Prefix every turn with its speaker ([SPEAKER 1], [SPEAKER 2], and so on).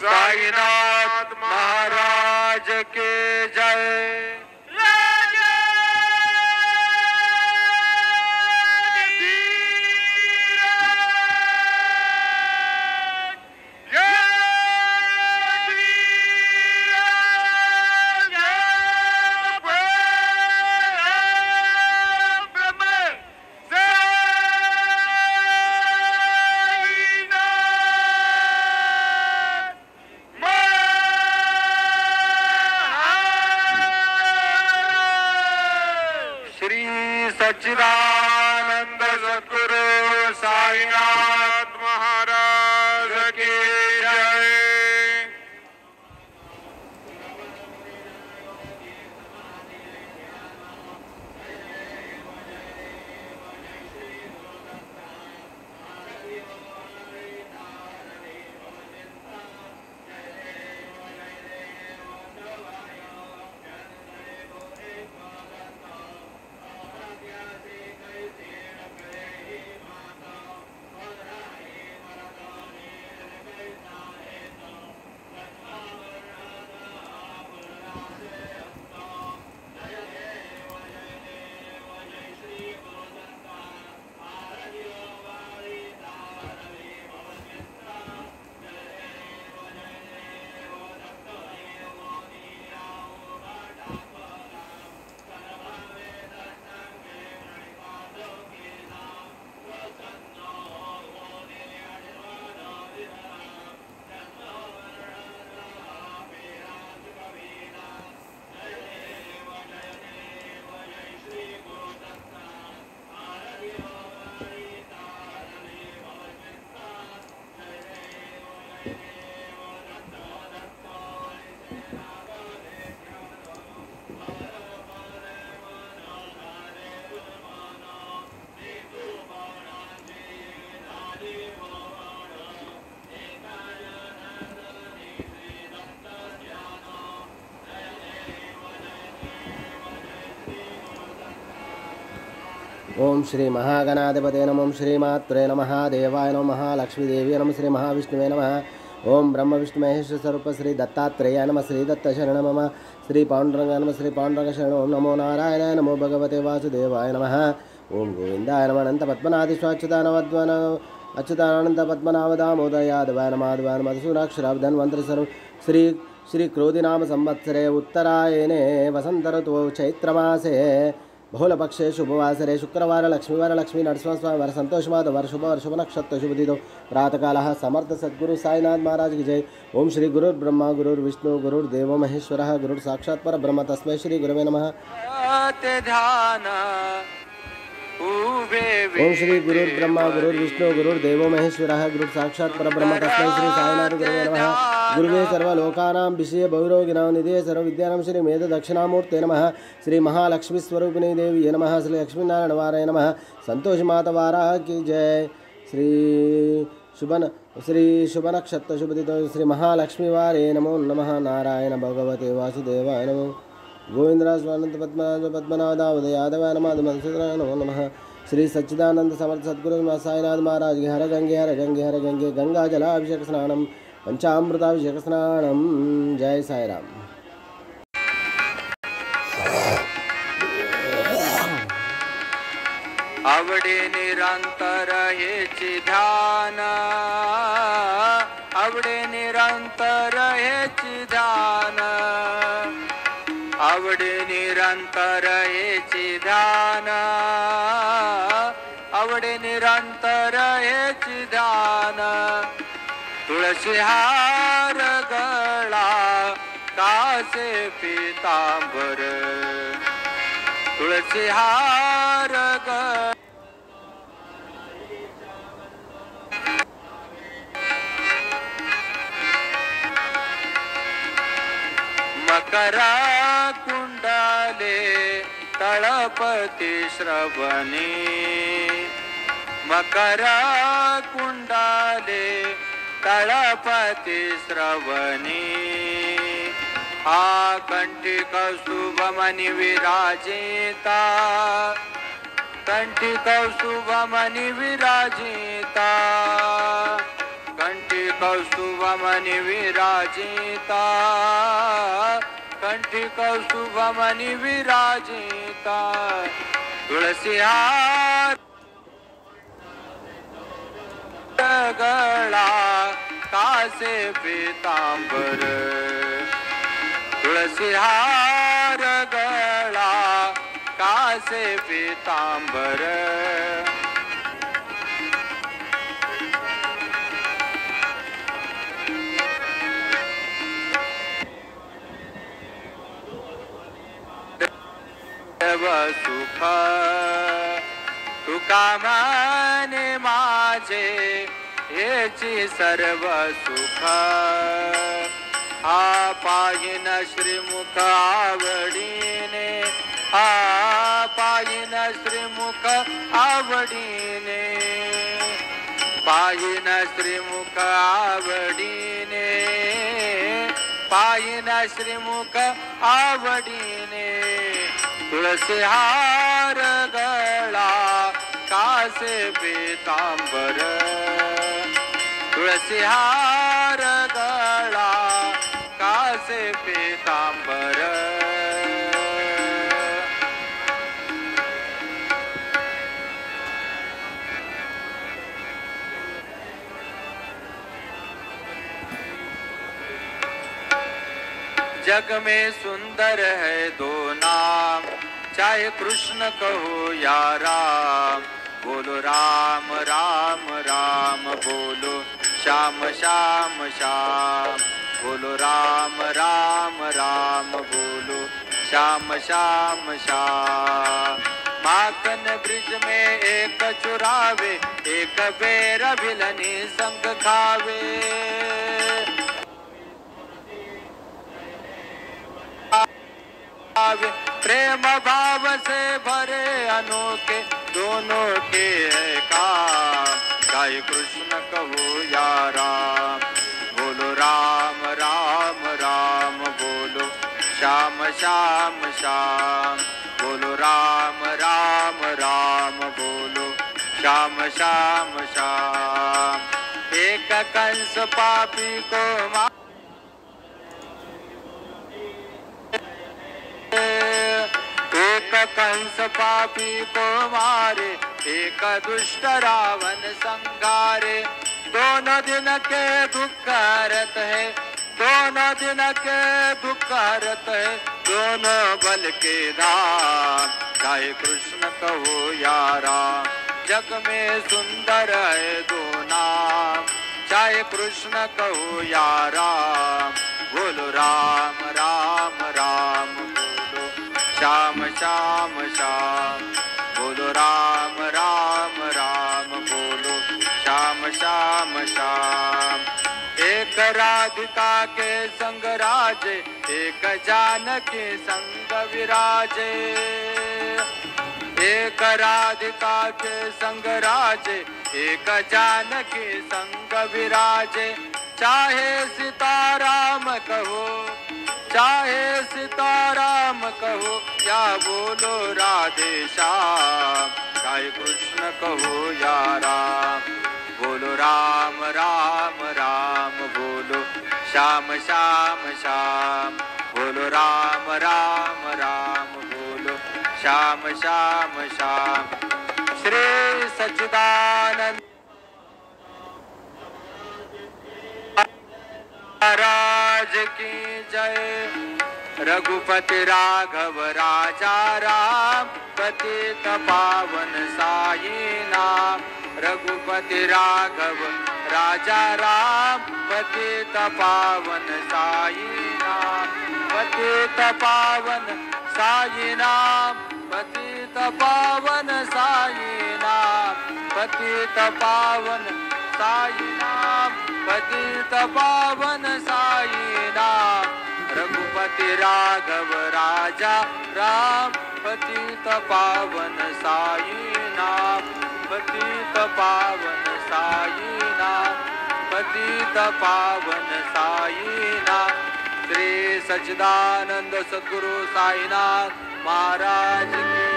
[SPEAKER 1] साईनाथ महाराज के जय। सच्चिदानंद सद्गुरु साईनाथ महाराज की जय।
[SPEAKER 2] ओम श्री महागणाधिपते नमः। ओम श्रीमात्रे नमः। देवाय नमः। लक्ष्मीदेवी नमः। श्री महाविष्णुवे नमः। ओम ब्रह्म विष्णु महेश्वर स्वरूप श्री दत्तात्रेयाय नमः। श्री दत्त शरण मम। श्री पांडुरंगाय नमः। श्री पांडुरंग शरण। ओम नमो नारायणाय नमो भगवते वासुदेवाय नमः। ओम गोविंदाय नमः। अनंत पद्मनाभीश्वाच्युतानवद्वन अच्युतानंद पद्मनाभदामोदयादवाय नमः। आदवाय नमः। सूराक्षराब्धन्वंतरि सर्व श्री श्री क्रोधिनाम संवत्सरे उत्तरायणे वसंत ऋतौ चैत्रमासे बहुलपक्षे शुभवासरे शुक्रवार लक्ष्मीवार लक्ष्मी नरसिंहस्वामी संतोषमाधवार शुभ नक्षत्र शुभ तिथौ प्रातःकालः समर्थ सद्गुरु साईनाथ महाराज की जय। ओम श्री गुरुर्ब्रह्मा गुरुर्विष्णु गुरुर्देवो महेश्वरः गुरुर् साक्षात् परब्रह्म तस्मै श्री गुरवे नमः। ओम श्री गुरुर्ब्रह्मा गुरुर्विष्णु गुरुर्देवो महेश्वरः गुरुर् साक्षात् परब्रह्म तस्मै श्री साईनाथ गुरवे नमः। गुरुवे सर्वलोकानां विषये बहुरोगिणां निधये सर्वविद्यानां श्री मेध दक्षिणामूर्ते नमः। श्री महालक्ष्मी स्वरूपिणी देवी नमः। श्री लक्ष्मीनारायण वाराय नमः। संतोष माता वारा की जय। श्री शुभ नक्षत्र शुभ तिथौ श्री महालक्ष्मी वारे नमो नमः। नारायण भगवते वासुदेवाय नमो। गोविंदराज पद्मनाभ यादवाय नमः। मधुसूदनाय नमो नमः। श्री सच्चिदानंद समर्थ सद्गुरु साईनाथ महाराज की हर गंगे हर गंगे हर गंगे गंगा जलाभिषेक स्नानम पंचामृताभिषेक स्नानम। जय साई राम।
[SPEAKER 1] आवडे निरंतर हेची ध्यान आवडे निरंतर हेची ध्यान आवडे निरंतर हेची ध्यान आवडे निरंतर हेची ध्यान तुळशी हार गळा कासे पीतांबर तुळशी हार गळा मकरा कुंडले तळपती श्रवणी मकरा कुंडले तळपती श्रवणी आ कंठी कौस्तुभमणि विराजिता कंठी कौस्तुभमणि विराजिता कंठी कौस्तुभमणि विराजिता कंठी कौस्तुभमणि विराजिता तुलसी हार गळा कासे पीतांबर तुलसी हार गळा कासे पीतांबर सुख तुका माने माझे हेची सर्व सुख हा पाहिन श्रीमुख आवडीने हा पाहिन श्रीमुख आवडीने पाहिन श्रीमुख आवडीने पाहिन श्रीमुख आवडीने तुळसी हार गळा कासे पीतांबर तुळसी हार गळा कासे पीतांबर जग में सुंदर है दो नाम चाहे कृष्ण कहो या राम बोलो राम राम राम बोलो श्याम श्याम श्याम बोलो राम राम राम बोलो श्याम श्याम श्याम माखन ब्रिज में एक चुरावे एक बेर भिलनी संग खावे प्रेम भाव से भरे अनोखे दोनों के है काम गाय कृष्ण कहो या राम बोलो राम राम राम बोलो श्याम श्याम श्याम बोलो राम राम राम बोलो श्याम श्याम श्याम एक कंस पापी को एक कंस पापी को मारे एक दुष्ट रावण संगारे दोनों दिन के दुख हरत है दोनों दिन के दुख हरत है दोनों बल के धाम गाय कृष्ण कहो या राम जग में सुंदर है दो नाम चाहे कृष्ण कहो या राम बोलो राम राम राम श्याम श्याम श्याम बोलो राम राम राम बोलो श्याम श्याम श्याम एक राधिका के संग राजे एक जानकी संग विराजे एक राधिका के संग राजे एक जानकी संग विराजे चाहे सीताराम कहो चाहे सीताराम कहो या बोलो राधे श्याम गाय कृष्ण कहो या राम बोलो राम राम राम बोलो श्याम श्याम श्याम बोलो राम राम राम बोलो श्याम श्याम श्याम श्री सच्चिदानंद महाराज की जय रघुपति राघव राजा राम पतित पावन साई नाम रघुपति राघव राजा राम पतित पावन साई नाम पतित पावन साई नाम पतित पावन साई नाम पतित पावन साई नाम पतित पावन साई नाम रघुपति राघव राजा राम पतित पावन साई नाम पतित पावन साई नाम पतित पावन साई नाम श्री सच्चिदानंद सद्गुरु साईनाथ महाराज की